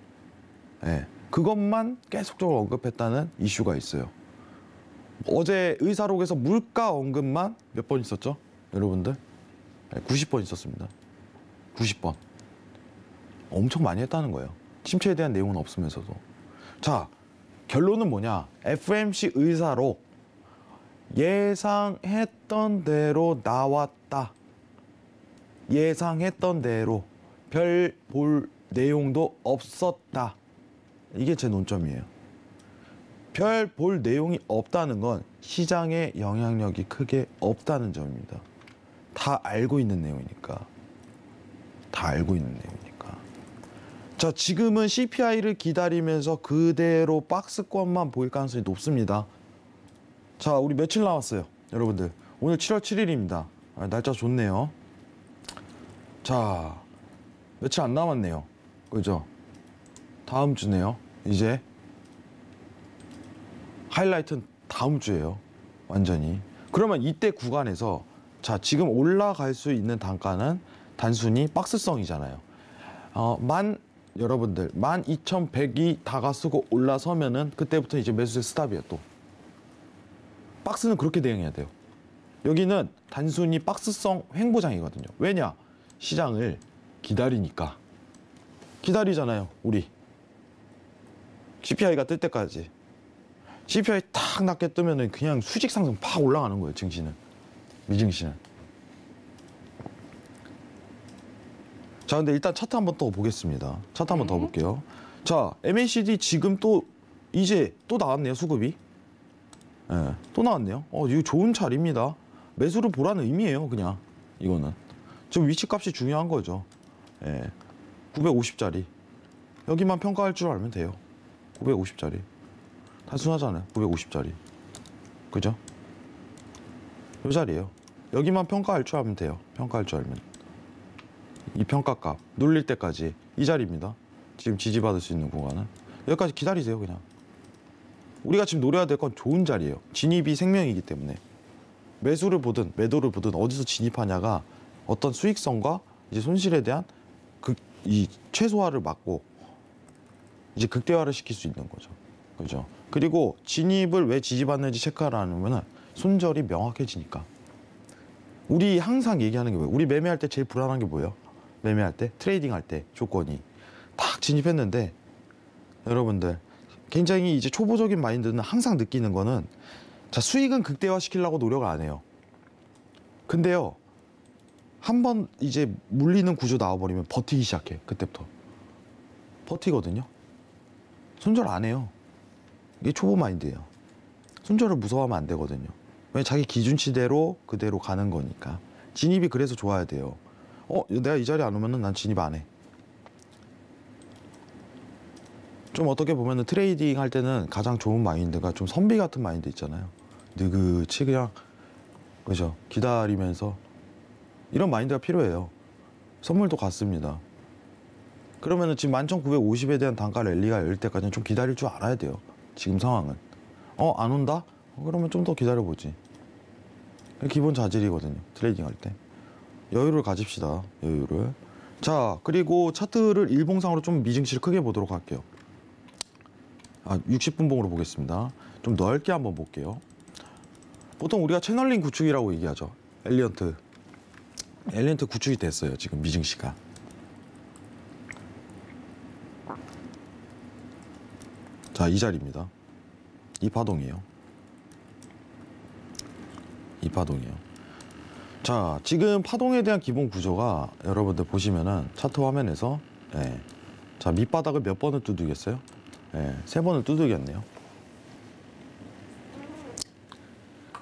예, 그것만 계속적으로 언급했다는 이슈가 있어요. 어제 의사록에서 물가 언급만 몇 번 있었죠? 여러분들? 90번 있었습니다. 90번. 엄청 많이 했다는 거예요. 침체에 대한 내용은 없으면서도. 자, 결론은 뭐냐? FOMC 의사록 예상했던 대로 나왔다. 예상했던 대로 별 볼 내용도 없었다. 이게 제 논점이에요. 별 볼 내용이 없다는 건 시장에 영향력이 크게 없다는 점입니다. 다 알고 있는 내용이니까. 다 알고 있는 내용이니까. 자, 지금은 CPI를 기다리면서 그대로 박스권만 보일 가능성이 높습니다. 자, 우리 며칠 남았어요, 여러분들. 오늘 7월 7일입니다. 날짜 좋네요. 자, 며칠 안 남았네요. 그죠? 다음 주네요. 이제 하이라이트는 다음 주예요. 완전히. 그러면 이때 구간에서 자, 지금 올라갈 수 있는 단가는 단순히 박스성이잖아요. 여러분들 12,100이 다가서고 올라서면은 그때부터 이제 매수세 스탑이에요. 또 박스는 그렇게 대응해야 돼요. 여기는 단순히 박스성 횡보장이거든요. 왜냐? 시장을 기다리니까. 기다리잖아요, 우리. CPI가 뜰 때까지. CPI 탁 낮게 뜨면은 그냥 수직 상승 팍 올라가는 거예요, 증시는. 미증시는. 자, 근데 일단 차트 한번 더 보겠습니다. 차트 한번 더 볼게요. 자, MACD 지금 또 이제 또 나왔네요, 수급이. 예, 또 나왔네요. 이거 좋은 자리입니다. 매수를 보라는 의미예요, 그냥. 이거는. 지금 위치값이 중요한 거죠. 예, 950짜리. 여기만 평가할 줄 알면 돼요. 950짜리. 단순하잖아요, 950짜리. 그죠? 이 자리예요. 여기만 평가할 줄 알면 돼요. 평가할 줄 알면. 이 평가값 눌릴 때까지 이 자리입니다. 지금 지지받을 수 있는 구간은. 여기까지 기다리세요, 그냥. 우리가 지금 노려야 될 건 좋은 자리예요. 진입이 생명이기 때문에. 매수를 보든 매도를 보든 어디서 진입하냐가 어떤 수익성과 이제 손실에 대한 이 최소화를 막고 이제 극대화를 시킬 수 있는 거죠. 그죠? 그리고 진입을 왜 지지받는지 체크하려면 손절이 명확해지니까. 우리 항상 얘기하는 게 뭐예요? 우리 매매할 때 제일 불안한 게 뭐예요? 매매할 때, 트레이딩 할 때 조건이 딱 진입했는데 여러분들 굉장히 이제 초보적인 마인드는 항상 느끼는 거는 자, 수익은 극대화 시키려고 노력을 안 해요. 근데요, 한번 이제 물리는 구조 나와버리면 버티기 시작해. 그때부터 버티거든요. 손절 안 해요. 이게 초보 마인드예요. 손절을 무서워하면 안 되거든요. 왜냐면 자기 기준치대로 그대로 가는 거니까. 진입이 그래서 좋아야 돼요. 내가 이 자리에 안 오면은 난 진입 안 해. 좀 어떻게 보면은 트레이딩 할 때는 가장 좋은 마인드가 좀 선비 같은 마인드 있잖아요. 느긋이 그냥, 그죠? 기다리면서 이런 마인드가 필요해요. 선물도 같습니다. 그러면은 지금 11,950에 대한 단가 랠리가 열 때까지는 좀 기다릴 줄 알아야 돼요. 지금 상황은. 안 온다? 그러면 좀 더 기다려보지. 기본 자질이거든요. 트레이딩 할 때. 여유를 가집시다. 여유를. 자, 그리고 차트를 일봉상으로 좀 미증시를 크게 보도록 할게요. 60분봉으로 보겠습니다. 좀 넓게 한번 볼게요. 보통 우리가 채널링 구축이라고 얘기하죠. 엘리언트 구축이 됐어요. 지금 미증시가. 자, 이 자리입니다. 이 파동이에요. 이 파동이에요. 자, 지금 파동에 대한 기본 구조가 여러분들 보시면은 차트 화면에서 자, 밑바닥을 몇 번을 두들겠어요? 3번을 두들겼네요.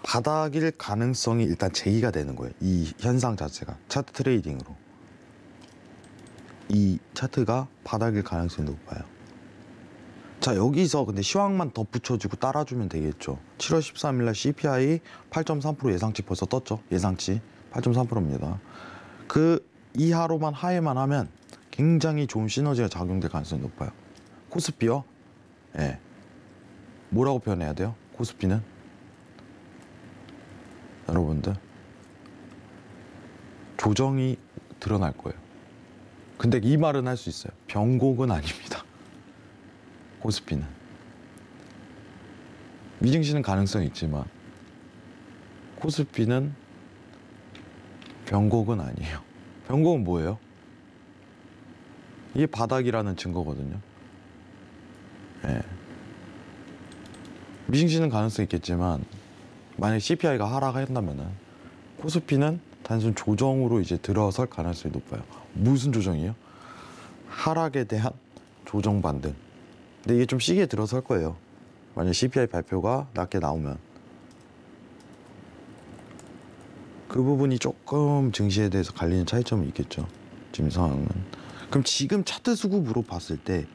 바닥일 가능성이 일단 제기가 되는 거예요. 이 현상 자체가 차트 트레이딩으로 이 차트가 바닥일 가능성이 높아요. 자, 여기서 근데 시황만 덧붙여주고 따라주면 되겠죠. 7월 13일 날 CPI 8.3% 예상치 벌써 떴죠. 예상치 8.3%입니다. 그 이하로만 하에만 하면 굉장히 좋은 시너지가 작용될 가능성이 높아요. 코스피요? 뭐라고 표현해야 돼요? 코스피는? 여러분들 조정이 드러날 거예요. 근데 이 말은 할 수 있어요. 변곡은 아닙니다. 코스피는 미증시는 가능성이 있지만 코스피는 변곡은 아니에요. 변곡은 뭐예요? 이게 바닥이라는 증거거든요. 미증시는 가능성이 있겠지만 만약 CPI가 하락한다면은 코스피는 단순 조정으로 이제 들어설 가능성이 높아요. 무슨 조정이요? 하락에 대한 조정 반등. 근데 이게 좀 시기에 들어설 거예요. 만약 CPI 발표가 낮게 나오면. 그 부분이 조금 증시에 대해서 갈리는 차이점이 있겠죠. 지금 상황은. 그럼 지금 차트 수급으로 봤을 때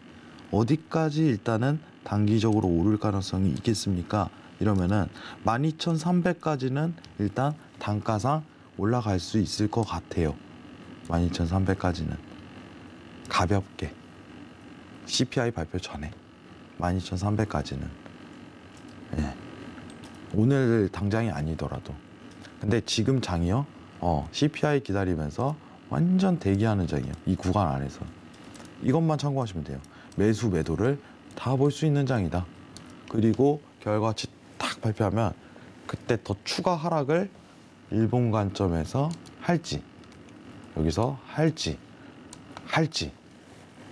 어디까지 일단은 단기적으로 오를 가능성이 있겠습니까? 이러면은 12,300까지는 일단 단가상 올라갈 수 있을 것 같아요. 12,300까지는 가볍게 CPI 발표 전에 12,300까지는 오늘 당장이 아니더라도. 근데 지금 장이요 CPI 기다리면서 완전 대기하는 장이에요. 이 구간 안에서. 이것만 참고하시면 돼요. 매수 매도를 다 볼 수 있는 장이다. 그리고 결과치 딱 발표하면 그때 더 추가 하락을 일본 관점에서 할지 여기서 할지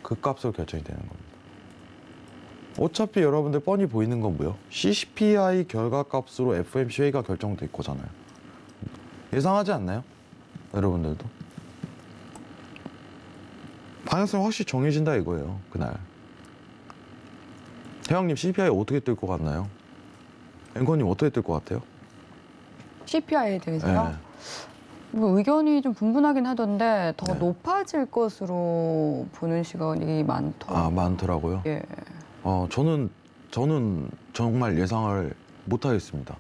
그 값으로 결정이 되는 겁니다. 어차피 여러분들 뻔히 보이는 건 뭐예요? CPI 결과값으로 FOMC 회의가 결정될 거잖아요. 예상하지 않나요? 여러분들도? 방향성이 확실히 정해진다 이거예요. 그날. 태양님 CPI 어떻게 뜰 것 같나요? 앵커님 어떻게 뜰 것 같아요? CPI에 대해서요? 뭐 의견이 좀 분분하긴 하던데 더 높아질 것으로 보는 시각이 많더라고요. 많더라고요? 예. 저는 정말 예상을 못 하겠습니다.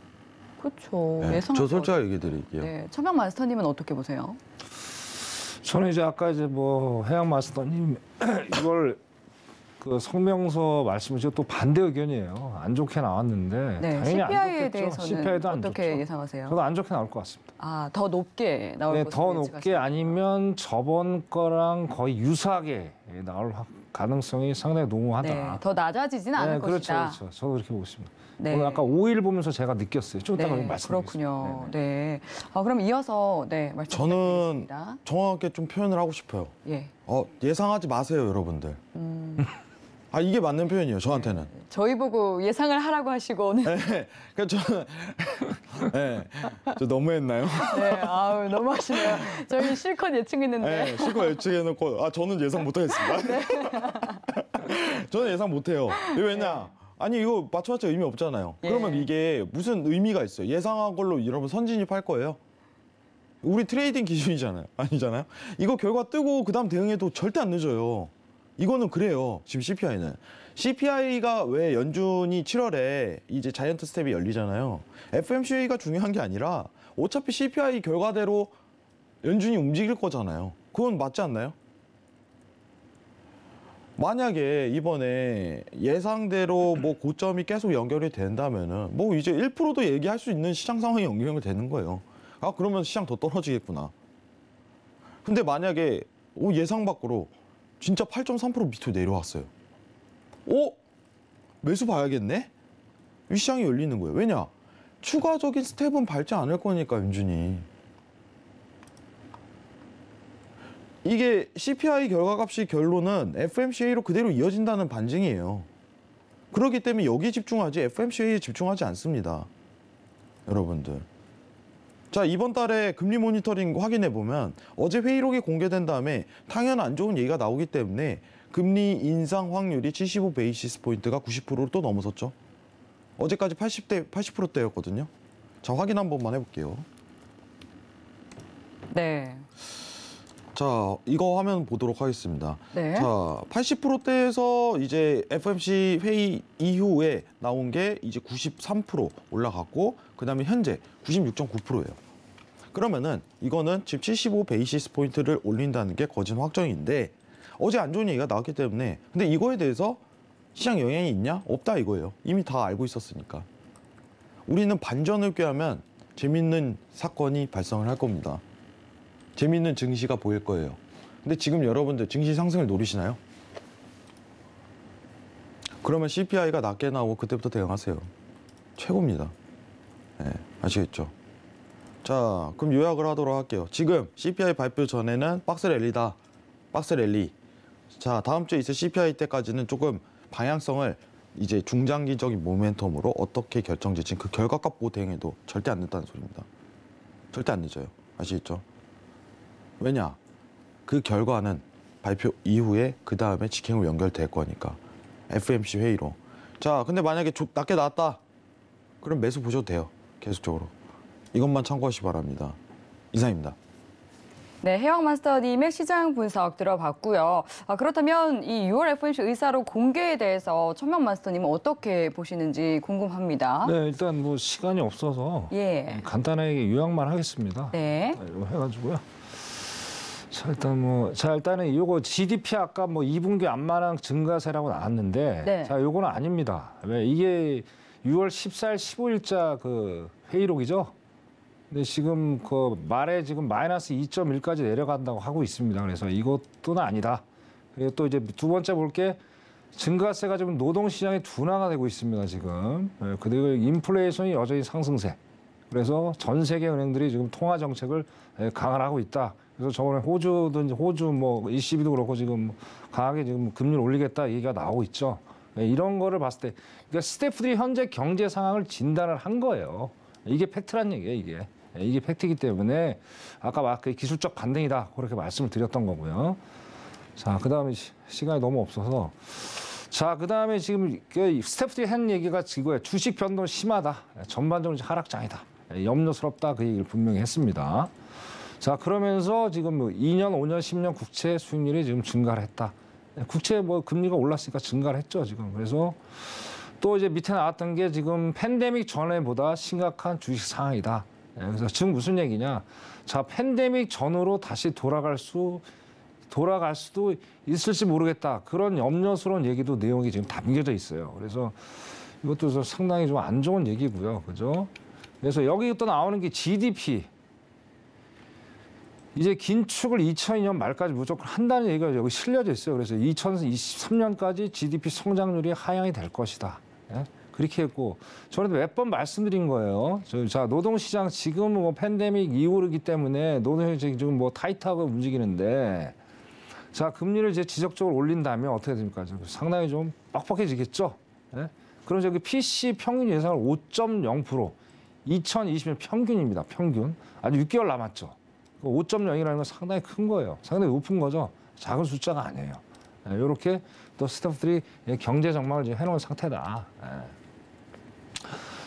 그렇죠. 저 솔직하게 얘기 드릴게요. 네. 천명 마스터님은 어떻게 보세요? 저는 이제 아까 이제 뭐 해양 마스터님 이걸 그 성명서 말씀하시고 또 반대 의견이에요. 안 좋게 나왔는데 당연히 CPI에 안 좋겠죠. 대해서는 CPI도 안 어떻게 좋죠. 예상하세요? 저도 안 좋게 나올 것 같습니다. 더 높게 나올 것으로 더 높게 아니면 저번 거랑 거의 유사하게 나올 가능성이 상당히 농후하다. 더 낮아지지는 않을 것이다. 그렇죠. 저도 그렇게 보고 있습니다. 네. 오늘 아까 5일 보면서 제가 느꼈어요. 좀 이따가 말씀드리겠습니다. 그렇군요. 네. 그럼 이어서 말씀 저는 부탁드리겠습니다. 정확하게 좀 표현을 하고 싶어요. 예상하지 마세요, 여러분들. 이게 맞는 표현이에요, 저한테는. 저희 보고 예상을 하라고 하시고 오늘. 그러니까 저는 저 너무했나요? 너무하시네요. 저희 실컷 예측했는데. 실컷 예측해놓고 저는 예상 못하겠습니다. 저는 예상 못해요. 왜냐? 아니 이거 맞춰봤자 의미 없잖아요. 그러면 이게 무슨 의미가 있어요? 예상한 걸로 여러분 선진입할 거예요? 우리 트레이딩 기준이잖아요. 아니잖아요? 이거 결과 뜨고 그다음 대응해도 절대 안 늦어요. 이거는 그래요. 지금 CPI는. CPI가 왜 연준이 7월에 이제 자이언트 스텝이 열리잖아요. FOMC가 중요한 게 아니라 어차피 CPI 결과대로 연준이 움직일 거잖아요. 그건 맞지 않나요? 만약에 이번에 예상대로 뭐 고점이 계속 연결이 된다면은 뭐 이제 1%도 얘기할 수 있는 시장 상황이 연결되는 거예요. 아, 그러면 시장 더 떨어지겠구나. 근데 만약에 예상 밖으로 진짜 8.3% 밑으로 내려왔어요. 매수 봐야겠네? 이 시장이 열리는 거예요. 왜냐? 추가적인 스텝은 밟지 않을 거니까, 윤준이. 이게 CPI 결과값이 결론은 FMCA로 그대로 이어진다는 반증이에요. 그렇기 때문에 여기 집중하지 FMCA에 집중하지 않습니다. 여러분들. 자, 이번 달에 금리 모니터링 확인해 보면 어제 회의록이 공개된 다음에 당연 안 좋은 얘기가 나오기 때문에 금리 인상 확률이 75 베이시스 포인트가 90%를 또 넘어섰죠. 어제까지 80%대였거든요. 자, 확인 한 번만 해볼게요. 네. 자, 이거 화면 보도록 하겠습니다. 네. 자, 80%대에서 이제 FOMC 회의 이후에 나온 게 이제 93% 올라갔고, 그 다음에 현재 96.9%예요. 그러면은 이거는 지금 75 베이시스 포인트를 올린다는 게 거진 확정인데, 어제 안 좋은 얘기가 나왔기 때문에, 근데 이거에 대해서 시장 영향이 있냐? 없다 이거예요. 이미 다 알고 있었으니까. 우리는 반전을 꾀하면 재밌는 사건이 발생을 할 겁니다. 재밌는 증시가 보일 거예요. 근데 지금 여러분들 증시 상승을 노리시나요? 그러면 CPI가 낮게 나오고 그때부터 대응하세요. 최고입니다. 네, 아시겠죠? 자, 그럼 요약을 하도록 할게요. 지금 CPI 발표 전에는 박스 랠리다. 박스 랠리. 자, 다음 주에 있을 CPI 때까지는 조금 방향성을 이제 중장기적인 모멘텀으로 어떻게 결정질지 그 결과값 보고 대응해도 절대 안 늦다는 소리입니다. 절대 안 늦어요. 아시겠죠? 왜냐? 그 결과는 발표 이후에 그 다음에 직행으로 연결될 거니까. FOMC 회의로. 자, 근데 만약에 낮게 나왔다. 그럼 매수 보셔도 돼요. 계속적으로. 이것만 참고하시기 바랍니다. 이상입니다. 네, 해영 마스터님의 시장 분석 들어봤고요. 그렇다면 이 6월 FOMC 의사록 공개에 대해서 천명 마스터님은 어떻게 보시는지 궁금합니다. 네, 일단 뭐 시간이 없어서 간단하게 요약만 하겠습니다. 네. 이거 해가지고요. 자, 일단은 요거 GDP 아까 뭐 2분기 안마당 증가세라고 나왔는데, 네. 자, 요거는 아닙니다. 왜 이게 6월 14일, 15일자 그 회의록이죠. 근데 지금 그 말에 지금 마이너스 2.1까지 내려간다고 하고 있습니다. 그래서 이것도 아니다. 그리고 또 이제 두 번째 볼 게 증가세가 지금 노동시장이 둔화가 되고 있습니다. 지금. 그리고 인플레이션이 여전히 상승세. 그래서 전 세계 은행들이 지금 통화 정책을 강화하고 있다. 그래서 저번에 호주 뭐 ECB도 그렇고 지금 강하게 지금 금리를 올리겠다 얘기가 나오고 있죠. 이런 거를 봤을 때, 그러니까 스태프들이 현재 경제 상황을 진단을 한 거예요. 이게 팩트란 얘기예요, 이게 팩트이기 때문에 아까 막 그 기술적 반등이다 그렇게 말씀을 드렸던 거고요. 자, 그 다음에 시간이 너무 없어서, 자, 그 다음에 지금 그 스태프들이 한 얘기가 이거예요. 주식 변동 심하다, 전반적으로 하락장이다, 염려스럽다 그 얘기를 분명히 했습니다. 자, 그러면서 지금 뭐 2년, 5년, 10년 국채 수익률이 지금 증가를 했다. 국채 뭐 금리가 올랐으니까 증가를 했죠, 지금. 그래서 또 이제 밑에 나왔던 게 지금 팬데믹 전에보다 심각한 주식 상황이다. 그래서 지금 무슨 얘기냐? 자, 팬데믹 전으로 다시 돌아갈 수도 있을지 모르겠다. 그런 염려스러운 얘기도 내용이 지금 담겨져 있어요. 그래서 이것도 상당히 좀 안 좋은 얘기고요. 그죠? 그래서 여기 또 나오는 게 GDP. 이제 긴축을 2002년 말까지 무조건 한다는 얘기가 여기 실려져 있어요. 그래서 2023년까지 GDP 성장률이 하향이 될 것이다. 그렇게 했고, 저는 몇 번 말씀드린 거예요. 자, 노동시장 지금 뭐 팬데믹 이후이기 때문에 노동시장이 지금 뭐 타이트하고 움직이는데, 자, 금리를 이제 지적적으로 올린다면 어떻게 됩니까? 상당히 좀 빡빡해지겠죠. 그럼 저기 PC 평균 예상을 5.0%, 2020년 평균입니다. 평균. 아직 6개월 남았죠. 5.0이라는 건 상당히 큰 거예요. 상당히 높은 거죠. 작은 숫자가 아니에요. 이렇게 또 스태프들이 경제 전망을 지금 해놓은 상태다.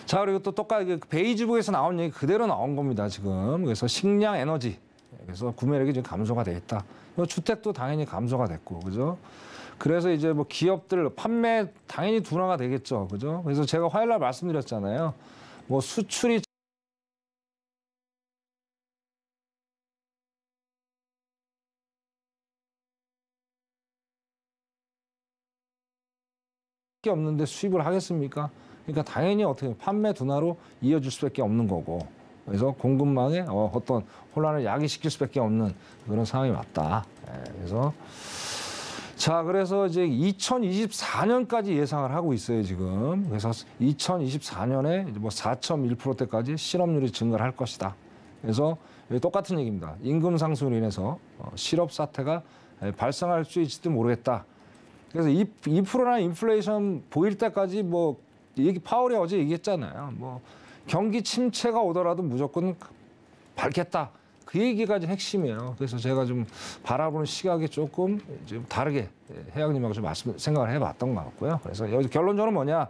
자, 그리고 또 똑같이 베이지북에서 나온 얘기 그대로 나온 겁니다, 지금. 그래서 식량, 에너지. 그래서 구매력이 지금 감소가 돼 있다. 주택도 당연히 감소가 됐고, 그죠? 그래서 이제 뭐 기업들 판매 당연히 둔화가 되겠죠, 그죠? 그래서 제가 화요일 날 말씀드렸잖아요. 뭐 수출이 없는데 수입을 하겠습니까? 그러니까 당연히 어떻게 판매 둔화로 이어질 수밖에 없는 거고, 그래서 공급망에 어떤 혼란을 야기시킬 수밖에 없는 그런 상황이 왔다. 그래서 그래서 이제 2024년까지 예상을 하고 있어요, 지금. 그래서 2024년에 뭐 4.1%대까지 실업률이 증가를 할 것이다. 그래서 똑같은 얘기입니다. 임금 상승으로 인해서 실업 사태가 발생할 수 있을지 모르겠다. 그래서 2%나 인플레이션 보일 때까지 뭐 파월이 어제 얘기했잖아요. 뭐 경기 침체가 오더라도 무조건 밟겠다. 그 얘기가 좀 핵심이에요. 그래서 제가 좀 바라보는 시각이 조금 좀 다르게 회장님하고 좀 생각을 해봤던 것 같고요. 그래서 여기 결론적으로 뭐냐?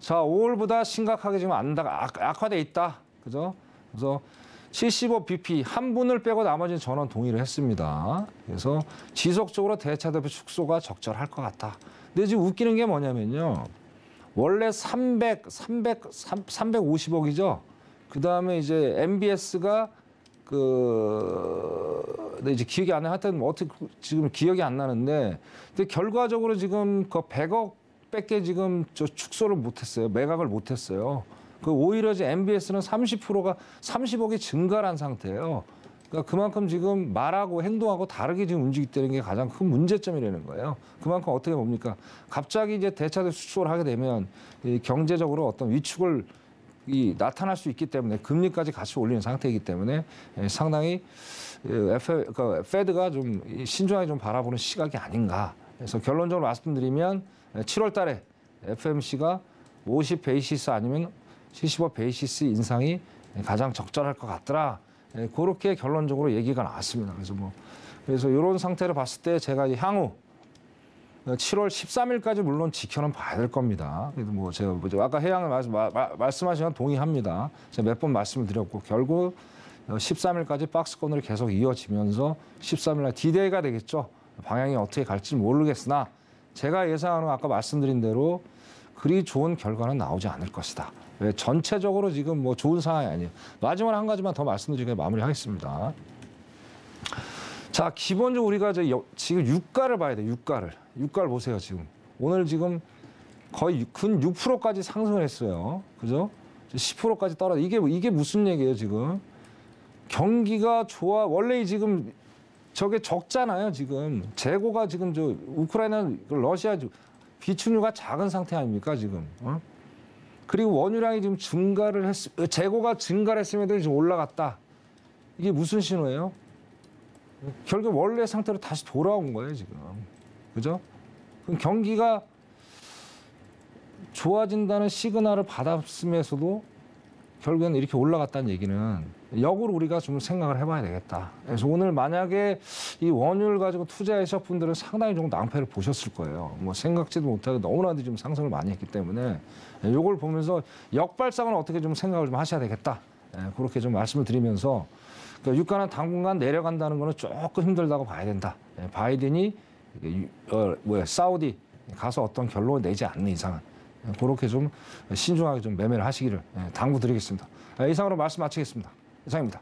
자, 5월보다 심각하게 지금 악화돼 있다. 그죠? 그래서 75bp 한 분을 빼고 나머지는 전원 동의를 했습니다. 그래서 지속적으로 대차대비 축소가 적절할 것 같다. 근데 지금 웃기는 게 뭐냐면요. 원래 350억이죠. 그 다음에 이제 MBS가 이제 기억이 안 나. 하여튼 뭐 어떻게 지금 기억이 안 나는데, 근데 결과적으로 지금 그 100억밖에 지금 축소를 못했어요. 매각을 못했어요. 오히려 이제 MBS는 30%가 30억이 증가한 상태예요. 그러니까 그만큼 지금 말하고 행동하고 다르게 지금 움직이는 게 가장 큰 문제점이라는 거예요. 그만큼 어떻게 봅니까? 갑자기 이제 대차대 수축을 하게 되면 경제적으로 어떤 위축을 나타날 수 있기 때문에 금리까지 같이 올리는 상태이기 때문에 상당히 페드가 좀 신중하게 좀 바라보는 시각이 아닌가. 그래서 결론적으로 말씀드리면 7월 달에 FMC가 50 베이시스 아니면 75 베이시스 인상이 가장 적절할 것 같더라. 그렇게 결론적으로 얘기가 나왔습니다. 그래서 이런 상태를 봤을 때 제가 향후 7월 13일까지 물론 지켜는 봐야 될 겁니다. 그래도 뭐 제가 아까 해양을 말씀하신 건 동의합니다. 제가 몇 번 말씀을 드렸고 결국 13일까지 박스권으로 계속 이어지면서 13일날 D-Day가 되겠죠. 방향이 어떻게 갈지 모르겠으나 제가 예상하는 아까 말씀드린 대로 그리 좋은 결과는 나오지 않을 것이다. 왜 전체적으로 지금 뭐 좋은 상황이 아니에요. 마지막으로 한 가지만 더 말씀드리고 마무리하겠습니다. 자, 기본적으로 우리가 지금 유가를 봐야 돼요. 유가를 보세요, 지금. 오늘 지금 거의 근 6%까지 상승을 했어요. 그죠? 10%까지 떨어져. 이게 무슨 얘기예요, 지금? 경기가 좋아. 원래 지금 저게 적잖아요, 지금. 재고가 지금 우크라이나, 러시아 비축유가 작은 상태 아닙니까, 지금? 그리고 원유량이 지금 재고가 증가를 했음에도 지금 올라갔다. 이게 무슨 신호예요? 결국 원래 상태로 다시 돌아온 거예요, 지금. 그죠? 그럼 경기가 좋아진다는 시그널을 받았음에서도 결국에는 이렇게 올라갔다는 얘기는 역으로 우리가 좀 생각을 해봐야 되겠다. 그래서 오늘 만약에 이 원유를 가지고 투자하실 분들은 상당히 좀 낭패를 보셨을 거예요. 뭐 생각지도 못하게 너무나도 좀 상승을 많이 했기 때문에 이걸 보면서 역발상을 어떻게 좀 생각을 좀 하셔야 되겠다. 그렇게 좀 말씀을 드리면서 그러니까 유가는 당분간 내려간다는 거는 조금 힘들다고 봐야 된다. 바이든이 사우디 가서 어떤 결론을 내지 않는 이상은 그렇게 좀 신중하게 좀 매매를 하시기를 당부드리겠습니다. 이상으로 말씀 마치겠습니다. 이상입니다.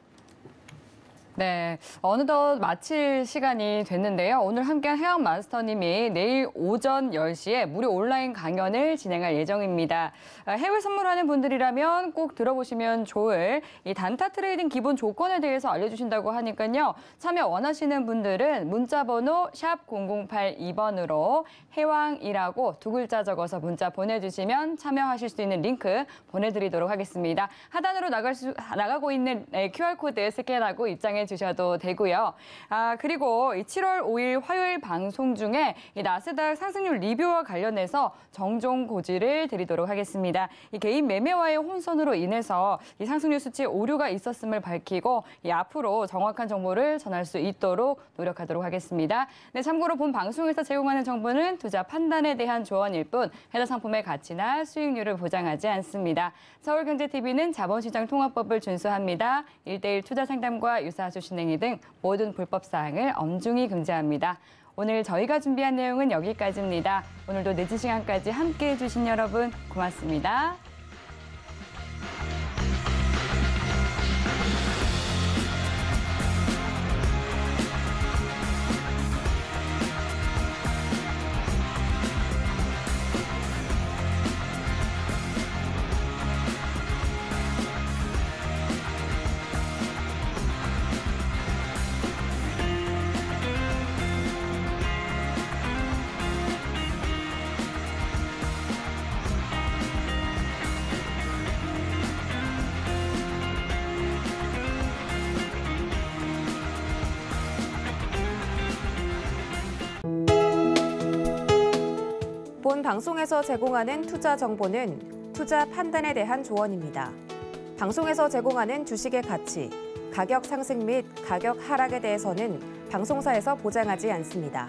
네, 어느덧 마칠 시간이 됐는데요. 오늘 함께한 해양마스터님이 내일 오전 10시에 무료 온라인 강연을 진행할 예정입니다. 해외 선물하는 분들이라면 꼭 들어보시면 좋을 이 단타 트레이딩 기본 조건에 대해서 알려주신다고 하니까요. 참여 원하시는 분들은 문자번호 샵 0082번으로 해왕이라고 두 글자 적어서 문자 보내주시면 참여하실 수 있는 링크 보내드리도록 하겠습니다. 하단으로 나가고 있는 QR코드 스캔하고 입장해 주셔도 되고요. 그리고 7월 5일 화요일 방송 중에 이 나스닥 상승률 리뷰와 관련해서 정종 고지를 드리도록 하겠습니다. 이 개인 매매와의 혼선으로 인해서 이 상승률 수치에 오류가 있었음을 밝히고 앞으로 정확한 정보를 전할 수 있도록 노력하도록 하겠습니다. 네, 참고로 본 방송에서 제공하는 정보는 투자 판단에 대한 조언일 뿐 해당 상품의 가치나 수익률을 보장하지 않습니다. 서울경제TV는 자본시장 통화법을 준수합니다. 1:1 투자 상담과 유사 주식행위 등 모든 불법 사항을 엄중히 금지합니다. 오늘 저희가 준비한 내용은 여기까지입니다. 오늘도 늦은 시간까지 함께해 주신 여러분 고맙습니다. 본 방송에서 제공하는 투자 정보는 투자 판단에 대한 조언입니다. 방송에서 제공하는 주식의 가치, 가격 상승 및 가격 하락에 대해서는 방송사에서 보장하지 않습니다.